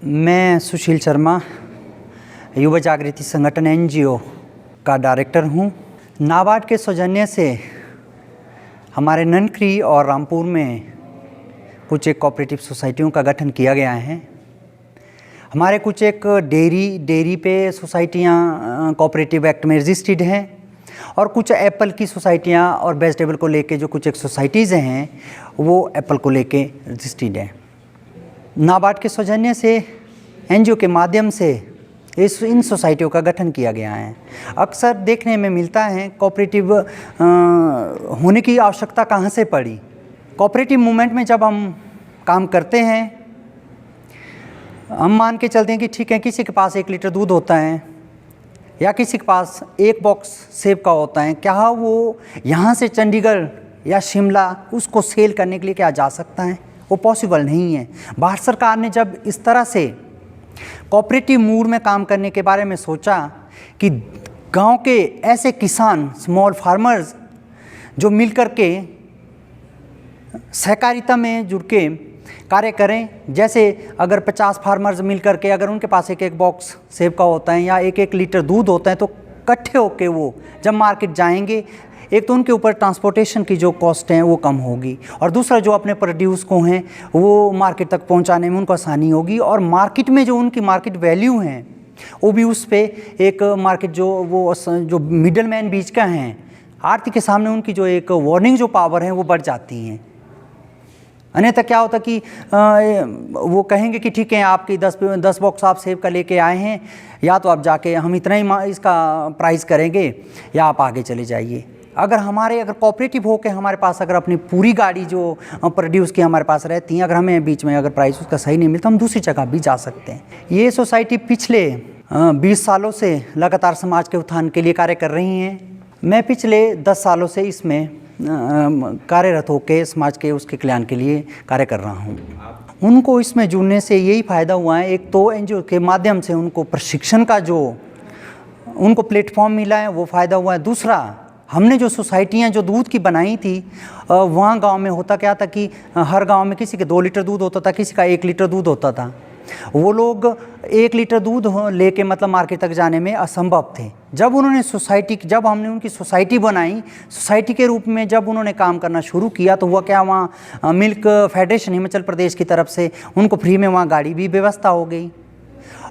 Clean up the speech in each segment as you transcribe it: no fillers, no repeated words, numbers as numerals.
मैं सुशील शर्मा युवा जागृति संगठन एनजीओ का डायरेक्टर हूँ। नाबार्ड के सौजन्य से हमारे ननकरी और रामपुर में कुछ एक कोऑपरेटिव सोसाइटियों का गठन किया गया है। हमारे कुछ एक डेयरी पे सोसाइटियाँ कोऑपरेटिव एक्ट में रजिस्टर्ड हैं और कुछ एप्पल की सोसाइटियाँ और वेजिटेबल को लेके जो कुछ एक सोसाइटीज़ हैं वो एप्पल को लेके रजिस्टर्ड हैं। नाबार्ड के सौजन्य से एनजीओ के माध्यम से इन सोसाइटियों का गठन किया गया है। अक्सर देखने में मिलता है कोऑपरेटिव होने की आवश्यकता कहाँ से पड़ी। कोऑपरेटिव मूवमेंट में जब हम काम करते हैं, हम मान के चलते हैं कि ठीक है, किसी के पास 1 लीटर दूध होता है या किसी के पास 1 बॉक्स सेब का होता है, क्या वो यहाँ से चंडीगढ़ या शिमला उसको सेल करने के लिए क्या जा सकता है? वो पॉसिबल नहीं है। भारत सरकार ने जब इस तरह से कोऑपरेटिव मूड में काम करने के बारे में सोचा कि गांव के ऐसे किसान स्मॉल फार्मर्स जो मिलकर के सहकारिता में जुड़ के कार्य करें, जैसे अगर 50 फार्मर्स मिलकर के अगर उनके पास 1 बॉक्स सेब का होता है या 1 लीटर दूध होता है, तो इकट्ठे होके वो जब मार्केट जाएंगे, एक तो उनके ऊपर ट्रांसपोर्टेशन की जो कॉस्ट है वो कम होगी और दूसरा जो अपने प्रोड्यूस को हैं वो मार्केट तक पहुंचाने में उनको आसानी होगी और मार्केट में जो उनकी मार्केट वैल्यू है वो भी उस पे एक मार्केट जो मिडल मैन बीच का हैं, आर्थिक के सामने उनकी जो एक वार्निंग जो पावर है वो बढ़ जाती हैं। अन्यथा क्या होता कि वो कहेंगे कि ठीक है, आपकी 10 बॉक्स आप सेब का लेके आए हैं, या तो आप जाके हम इतना ही इसका प्राइस करेंगे या आप आगे चले जाइए। अगर कोऑपरेटिव हो के हमारे पास अगर अपनी पूरी गाड़ी जो प्रोड्यूस की हमारे पास रहती हैं, अगर हमें बीच में अगर प्राइस उसका सही नहीं मिलता, हम दूसरी जगह भी जा सकते हैं। ये सोसाइटी पिछले 20 सालों से लगातार समाज के उत्थान के लिए कार्य कर रही हैं। मैं पिछले 10 सालों से इसमें कार्यरत होकर समाज के उसके कल्याण के लिए कार्य कर रहा हूँ। उनको इसमें जुड़ने से यही फ़ायदा हुआ है, एक तो एनजीओ के माध्यम से उनको प्रशिक्षण का जो उनको प्लेटफॉर्म मिला है वो फ़ायदा हुआ है। दूसरा, हमने जो सोसाइटियाँ जो दूध की बनाई थी, वहाँ गांव में होता क्या था कि हर गांव में किसी के 2 लीटर दूध होता था, किसी का 1 लीटर दूध होता था। वो लोग 1 लीटर दूध लेके मतलब मार्केट तक जाने में असंभव थे। जब हमने उनकी सोसाइटी बनाई, सोसाइटी के रूप में जब उन्होंने काम करना शुरू किया, तो हुआ क्या, वहाँ मिल्क फेडरेशन हिमाचल प्रदेश की तरफ से उनको फ्री में वहाँ गाड़ी भी व्यवस्था हो गई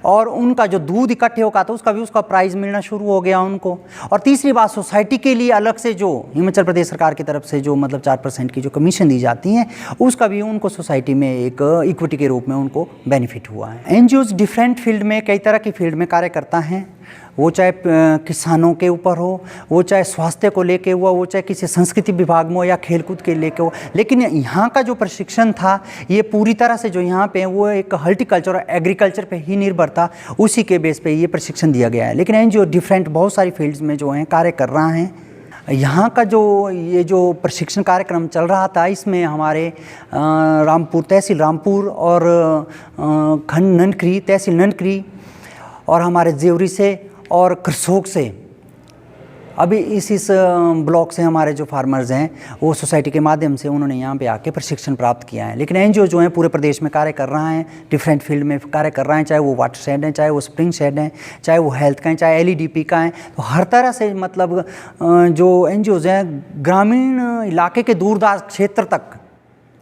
और उनका जो दूध इकट्ठे होगा तो उसका प्राइस मिलना शुरू हो गया उनको। और तीसरी बात, सोसाइटी के लिए अलग से जो हिमाचल प्रदेश सरकार की तरफ से जो मतलब 4% की जो कमीशन दी जाती हैं, उसका भी उनको सोसाइटी में एक इक्विटी के रूप में उनको बेनिफिट हुआ है। एनजीओज डिफरेंट फील्ड में, कई तरह की फील्ड में कार्य करता है, वो चाहे किसानों के ऊपर हो, वो चाहे स्वास्थ्य को लेके हुआ, वो चाहे किसी संस्कृति विभाग में हो या खेलकूद के लेके हो। लेकिन यहाँ का जो प्रशिक्षण था ये पूरी तरह से जो यहाँ पे वो एक हॉर्टिकल्चर और एग्रीकल्चर पे ही निर्भर था, उसी के बेस पे ये प्रशिक्षण दिया गया है। लेकिन एनजीओ डिफरेंट बहुत सारी फील्ड्स में जो हैं कार्य कर रहा है। यहाँ का जो प्रशिक्षण कार्यक्रम चल रहा था, इसमें हमारे तहसील रामपुर और खंड ननकरी, तहसील ननकरी और हमारे जेवरी से और करसोग से, अभी इस ब्लॉक से हमारे जो फार्मर्स हैं वो सोसाइटी के माध्यम से उन्होंने यहाँ पे आके प्रशिक्षण प्राप्त किया है। लेकिन एनजीओ जो है पूरे प्रदेश में कार्य कर रहा है, डिफरेंट फील्ड में कार्य कर रहे हैं, चाहे वो वाटर शेड हैं, चाहे वो स्प्रिंग शेड हैं, चाहे वो हेल्थ का है, चाहे एलईडीपी का है। तो हर तरह से मतलब जो एनजीओज हैं ग्रामीण इलाके के दूरदराज क्षेत्र तक,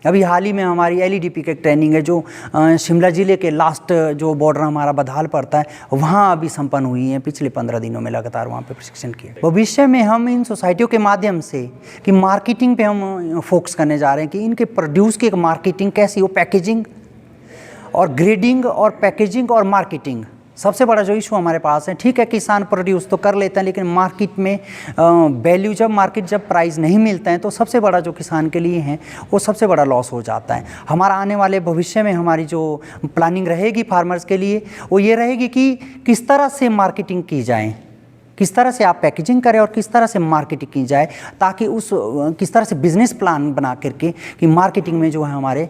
अभी हाल ही में हमारी एलईडीपी की ट्रेनिंग है जो शिमला ज़िले के लास्ट जो बॉर्डर हमारा बधाल पड़ता है, वहाँ अभी संपन्न हुई है। पिछले 15 दिनों में लगातार वहाँ पे प्रशिक्षण किया। भविष्य में हम इन सोसाइटियों के माध्यम से कि मार्केटिंग पे हम फोकस करने जा रहे हैं कि इनके प्रोड्यूस की एक मार्केटिंग कैसी हो, पैकेजिंग और ग्रेडिंग और पैकेजिंग और मार्केटिंग सबसे बड़ा जो इशू हमारे पास है। ठीक है, किसान प्रोड्यूस तो कर लेते हैं, लेकिन मार्केट में वैल्यू जब प्राइस नहीं मिलता है तो सबसे बड़ा जो किसान के लिए है वो सबसे बड़ा लॉस हो जाता है। हमारा आने वाले भविष्य में हमारी जो प्लानिंग रहेगी फार्मर्स के लिए वो ये रहेगी कि किस तरह से मार्केटिंग की जाए, किस तरह से आप पैकेजिंग करें और किस तरह से मार्केटिंग की जाए, ताकि उस किस तरह से बिजनेस प्लान बना करके कि मार्केटिंग में जो है हमारे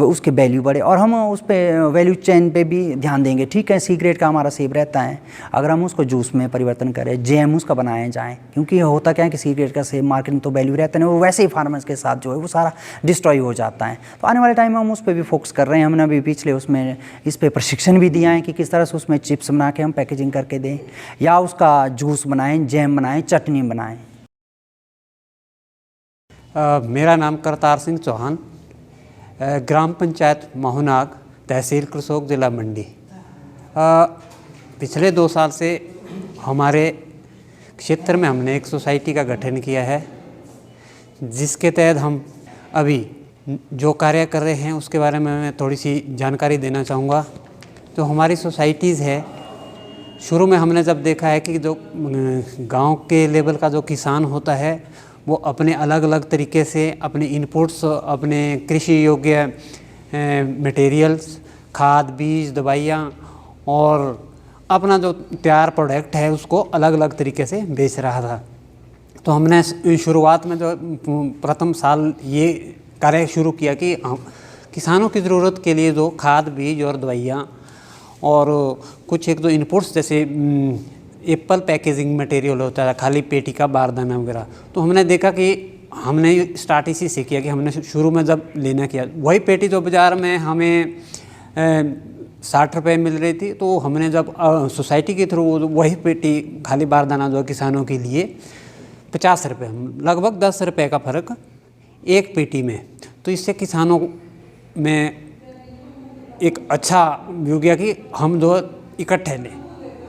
उसके वैल्यू बढ़े, और हम उस पर वैल्यू चेन पे भी ध्यान देंगे। ठीक है, सी ग्रेड का हमारा सेब रहता है, अगर हम उसको जूस में परिवर्तन करें, जैम उसका बनाए जाएँ, क्योंकि होता क्या है कि सी ग्रेड का सेब मार्केट में तो वैल्यू रहता है, वो वैसे ही फार्मर्स के साथ जो है वो सारा डिस्ट्रॉय हो जाता है। तो आने वाले टाइम में हम उस पर भी फोकस कर रहे हैं। हमने अभी पिछले उसमें इस पर प्रशिक्षण भी दिया है कि किस तरह से उसमें चिप्स बना के हम पैकेजिंग करके दें, या उसका जूस बनाएं, जैम बनाएं, चटनी बनाएं। मेरा नाम करतार सिंह चौहान, ग्राम पंचायत मोहनाग, तहसील करसोग, जिला मंडी। पिछले 2 साल से हमारे क्षेत्र में हमने एक सोसाइटी का गठन किया है, जिसके तहत हम अभी जो कार्य कर रहे हैं उसके बारे में मैं थोड़ी सी जानकारी देना चाहूँगा। तो हमारी सोसाइटीज़ है, शुरू में हमने जब देखा है कि जो गांव के लेवल का जो किसान होता है वो अपने अलग अलग तरीके से अपने इनपुट्स, अपने कृषि योग्य मटेरियल्स, खाद, बीज, दवाइयाँ और अपना जो तैयार प्रोडक्ट है उसको अलग अलग तरीके से बेच रहा था। तो हमने शुरुआत में जो प्रथम साल ये कार्य शुरू किया कि किसानों की ज़रूरत के लिए जो खाद, बीज और दवाइयाँ और कुछ एक दो इनपुट्स जैसे एप्पल पैकेजिंग मटेरियल होता है, खाली पेटी का बारदाना वगैरह, तो हमने देखा कि हमने स्टार्ट इसी से किया कि हमने शुरू में जब लेना किया वही पेटी जो बाज़ार में हमें 60 रुपये मिल रही थी, तो हमने जब सोसाइटी के थ्रू वही पेटी खाली बारदाना जो किसानों के लिए 50 रुपये, लगभग 10 रुपये का फ़र्क एक पेटी में। तो इससे किसानों में एक अच्छा हो गया कि हम जो इकट्ठे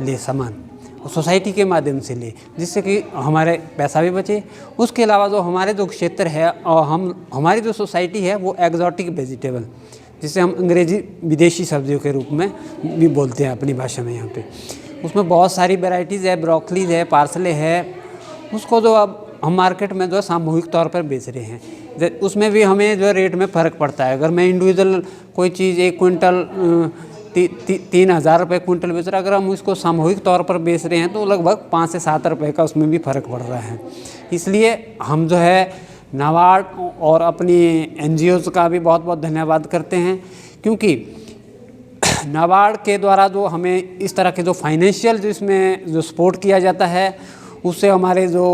ले सामान और सोसाइटी के माध्यम से ले, जिससे कि हमारे पैसा भी बचे। उसके अलावा जो हमारे जो क्षेत्र है और हमारी जो सोसाइटी है वो एग्जॉटिक वेजिटेबल, जिसे हम अंग्रेजी विदेशी सब्जियों के रूप में भी बोलते हैं अपनी भाषा में यहाँ पे, उसमें बहुत सारी वैरायटीज़ है, ब्रोकलीज है, पार्सले है, उसको जो अब हम मार्केट में जो सामूहिक तौर पर बेच रहे हैं, उसमें भी हमें जो रेट में फ़र्क पड़ता है। अगर मैं इंडिविजुअल कोई चीज़ 1 क्विंटल 3,000 रुपये क्विंटल बेच रहा, अगर हम उसको सामूहिक तौर पर बेच रहे हैं तो लगभग 5 से 7 रुपये का उसमें भी फ़र्क पड़ रहा है। इसलिए हम जो है नाबार्ड और अपनी NGOs का भी बहुत बहुत धन्यवाद करते हैं, क्योंकि नाबार्ड के द्वारा जो हमें इस तरह के जो फाइनेंशियल जिसमें जो सपोर्ट किया जाता है, उससे हमारे जो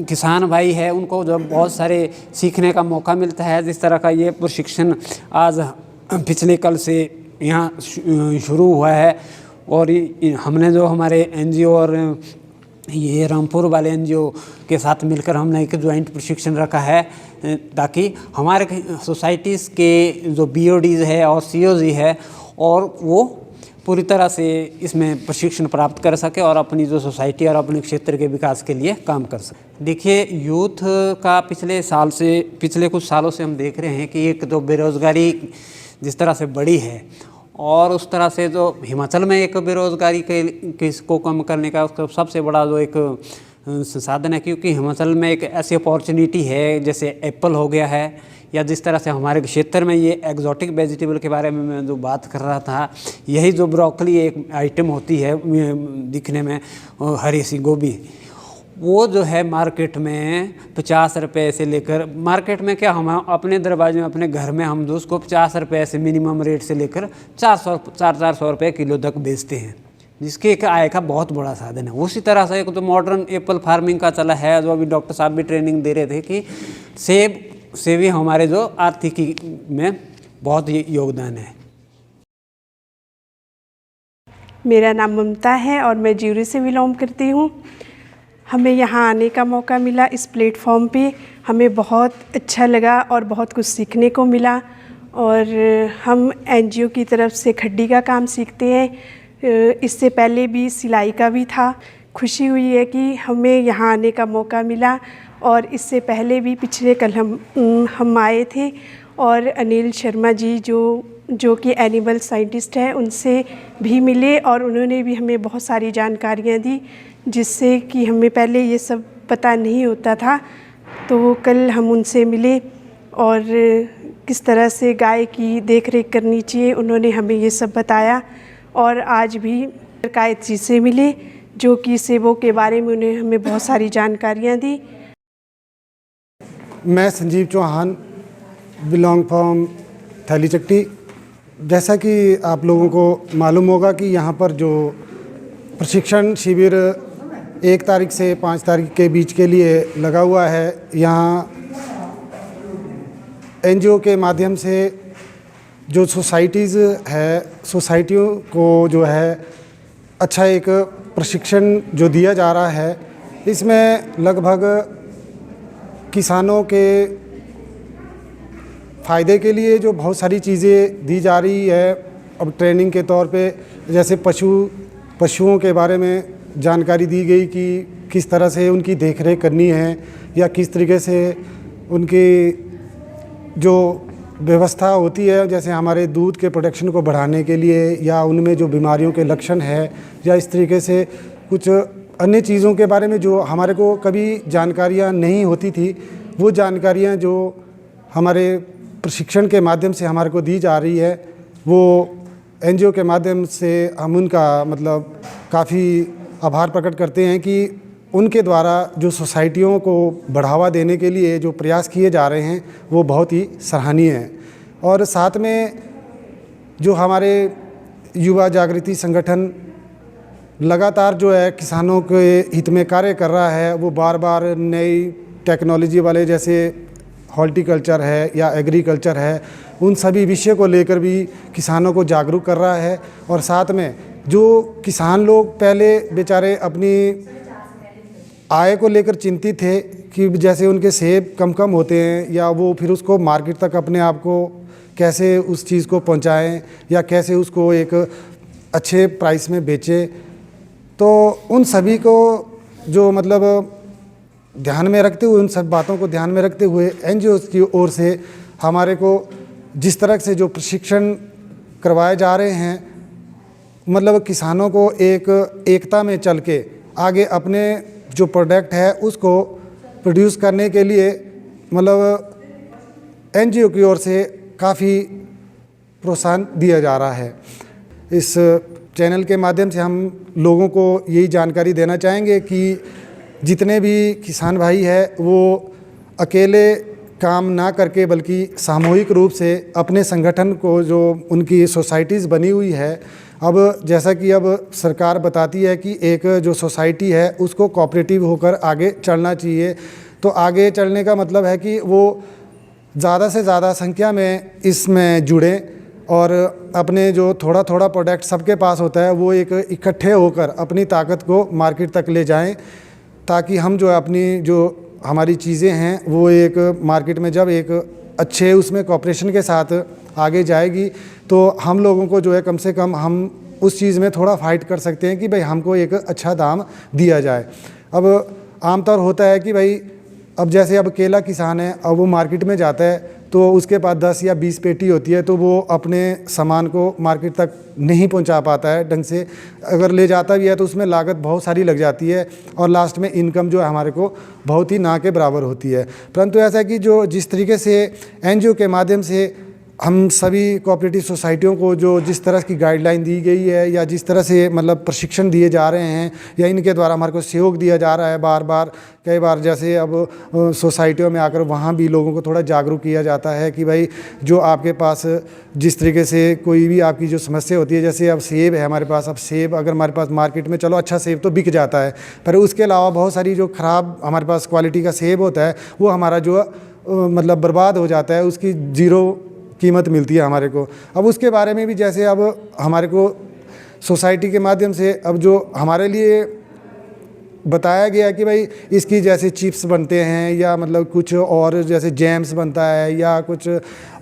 किसान भाई है उनको जो बहुत सारे सीखने का मौका मिलता है। जिस तरह का ये प्रशिक्षण आज पिछले कल से यहाँ शुरू हुआ है, और हमने जो हमारे NGO और ये रामपुर वाले NGO के साथ मिलकर हमने एक ज्वाइंट प्रशिक्षण रखा है, ताकि हमारे सोसाइटीज़ के जो BODs है और COs है और वो पूरी तरह से इसमें प्रशिक्षण प्राप्त कर सके और अपनी जो सोसाइटी और अपने क्षेत्र के विकास के लिए काम कर सके। देखिए, यूथ का पिछले कुछ सालों से हम देख रहे हैं कि एक तो बेरोज़गारी जिस तरह से बढ़ी है, और उस तरह से जो हिमाचल में एक बेरोज़गारी के को कम करने का उसका सबसे बड़ा जो एक संसाधन है, क्योंकि हिमाचल में एक ऐसी अपॉर्चुनिटी है जैसे एप्पल हो गया है, या जिस तरह से हमारे क्षेत्र में ये एग्जॉटिक वेजिटेबल के बारे में मैं जो बात कर रहा था, यही जो ब्रोकली एक आइटम होती है दिखने में हरी सी गोभी, वो जो है मार्केट में 50 रुपये से लेकर, मार्केट में क्या, हम अपने दरवाजे में अपने घर में हम जो उसको 50 रुपये से मिनिमम रेट से लेकर 400 रुपये किलो तक बेचते हैं, जिसके एक आय का बहुत बड़ा साधन है। उसी तरह से एक तो मॉडर्न एप्पल फार्मिंग का चला है, जो अभी डॉक्टर साहब भी ट्रेनिंग दे रहे थे कि सेब से भी हमारे जो आर्थिकी में बहुत योगदान है। मेरा नाम ममता है और मैं ज्यूरी से बिलोंग करती हूँ। हमें यहाँ आने का मौका मिला इस प्लेटफॉर्म पे, हमें बहुत अच्छा लगा और बहुत कुछ सीखने को मिला। और हम NGO की तरफ से खड्डी का काम सीखते हैं, इससे पहले भी सिलाई का भी था। खुशी हुई है कि हमें यहाँ आने का मौका मिला, और इससे पहले भी पिछले कल हम आए थे, और अनिल शर्मा जी जो कि एनिमल साइंटिस्ट हैं उनसे भी मिले, और उन्होंने भी हमें बहुत सारी जानकारियाँ दी, जिससे कि हमें पहले ये सब पता नहीं होता था। तो कल हम उनसे मिले और किस तरह से गाय की देखरेख करनी चाहिए उन्होंने हमें ये सब बताया। और आज भी कायत जी से मिले, जो कि सेबों के बारे में उन्हें हमें बहुत सारी जानकारियाँ दी। मैं संजीव चौहान बिलोंग फ्रॉम थैलीचट्टी। जैसा कि आप लोगों को मालूम होगा कि यहाँ पर जो प्रशिक्षण शिविर 1 तारीख से 5 तारीख के बीच के लिए लगा हुआ है, यहाँ एनजीओ के माध्यम से जो सोसाइटीज़ है, सोसाइटियों को जो है अच्छा एक प्रशिक्षण जो दिया जा रहा है, इसमें लगभग किसानों के फ़ायदे के लिए जो बहुत सारी चीज़ें दी जा रही है। अब ट्रेनिंग के तौर पे जैसे पशुओं के बारे में जानकारी दी गई कि किस तरह से उनकी देखरेख करनी है या किस तरीके से उनकी जो व्यवस्था होती है, जैसे हमारे दूध के प्रोडक्शन को बढ़ाने के लिए या उनमें जो बीमारियों के लक्षण है या इस तरीके से कुछ अन्य चीज़ों के बारे में जो हमारे को कभी जानकारियाँ नहीं होती थी, वो जानकारियाँ जो हमारे प्रशिक्षण के माध्यम से हमारे को दी जा रही है, वो एनजीओ के माध्यम से हम उनका मतलब काफ़ी आभार प्रकट करते हैं कि उनके द्वारा जो सोसाइटियों को बढ़ावा देने के लिए जो प्रयास किए जा रहे हैं वो बहुत ही सराहनीय हैं। और साथ में जो हमारे युवा जागृति संगठन लगातार जो है किसानों के हित में कार्य कर रहा है, वो बार बार नई टेक्नोलॉजी वाले जैसे हॉर्टिकल्चर है या एग्रीकल्चर है, उन सभी विषय को लेकर भी किसानों को जागरूक कर रहा है। और साथ में जो किसान लोग पहले बेचारे अपनी आय को लेकर चिंतित थे कि जैसे उनके सेब कम होते हैं या वो फिर उसको मार्केट तक अपने आप को कैसे उस चीज़ को पहुंचाएं या कैसे उसको एक अच्छे प्राइस में बेचें, तो उन सभी को जो मतलब ध्यान में रखते हुए, उन सब बातों को ध्यान में रखते हुए एनजीओ की ओर से हमारे को जिस तरह से जो प्रशिक्षण करवाए जा रहे हैं, मतलब किसानों को एक एकता में चल के आगे अपने जो प्रोडक्ट है उसको प्रोड्यूस करने के लिए मतलब एनजीओ की ओर से काफ़ी प्रोत्साहन दिया जा रहा है। इस चैनल के माध्यम से हम लोगों को यही जानकारी देना चाहेंगे कि जितने भी किसान भाई हैं वो अकेले काम ना करके बल्कि सामूहिक रूप से अपने संगठन को, जो उनकी सोसाइटीज़ बनी हुई है, अब जैसा कि अब सरकार बताती है कि एक जो सोसाइटी है उसको कोऑपरेटिव होकर आगे चलना चाहिए, तो आगे चलने का मतलब है कि वो ज़्यादा से ज़्यादा संख्या में इसमें जुड़ें और अपने जो थोड़ा थोड़ा प्रोडक्ट सबके पास होता है वो एक इकट्ठे होकर अपनी ताकत को मार्केट तक ले जाएं, ताकि हम जो अपनी जो हमारी चीज़ें हैं वो एक मार्केट में जब एक अच्छे उसमें कोऑपरेशन के साथ आगे जाएगी तो हम लोगों को जो है कम से कम हम उस चीज़ में थोड़ा फाइट कर सकते हैं कि भाई हमको एक अच्छा दाम दिया जाए। अब आमतौर होता है कि भाई अब जैसे अब केला किसान है, अब वो मार्केट में जाता है तो उसके पास 10 या 20 पेटी होती है, तो वो अपने सामान को मार्केट तक नहीं पहुंचा पाता है ढंग से। अगर ले जाता भी है तो उसमें लागत बहुत सारी लग जाती है और लास्ट में इनकम जो है हमारे को बहुत ही ना के बराबर होती है। परंतु ऐसा है कि जो जिस तरीके से एनजीओ के माध्यम से हम सभी कोऑपरेटिव सोसाइटियों को जो जिस तरह की गाइडलाइन दी गई है या जिस तरह से मतलब प्रशिक्षण दिए जा रहे हैं या इनके द्वारा हमारे को सहयोग दिया जा रहा है, बार बार कई बार जैसे अब सोसाइटियों में आकर वहाँ भी लोगों को थोड़ा जागरूक किया जाता है कि भाई जो आपके पास जिस तरीके से कोई भी आपकी जो समस्या होती है, जैसे अब सेब है हमारे पास, अब सेब अगर हमारे पास मार्केट में चलो अच्छा सेब तो बिक जाता है, पर उसके अलावा बहुत सारी जो ख़राब हमारे पास क्वालिटी का सेब होता है वो हमारा जो मतलब बर्बाद हो जाता है, उसकी ज़ीरो कीमत मिलती है हमारे को। अब उसके बारे में भी जैसे अब हमारे को सोसाइटी के माध्यम से अब जो हमारे लिए बताया गया कि भाई इसकी जैसे चिप्स बनते हैं या मतलब कुछ और जैसे जैम्स बनता है या कुछ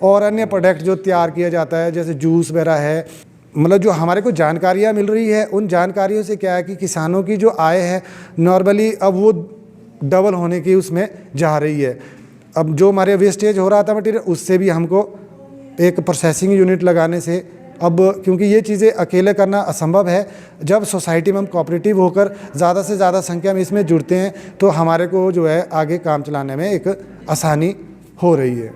और अन्य प्रोडक्ट जो तैयार किया जाता है जैसे जूस वगैरह है, मतलब जो हमारे को जानकारियाँ मिल रही है उन जानकारियों से क्या है कि किसानों की जो आय है नॉर्मली अब वो डबल होने की उसमें जा रही है। अब जो हमारे वेस्टेज हो रहा था मटीरियल उससे भी हमको एक प्रोसेसिंग यूनिट लगाने से, अब क्योंकि ये चीज़ें अकेले करना असंभव है, जब सोसाइटी में हम कोऑपरेटिव होकर ज़्यादा से ज़्यादा संख्या में इसमें जुड़ते हैं तो हमारे को जो है आगे काम चलाने में एक आसानी हो रही है।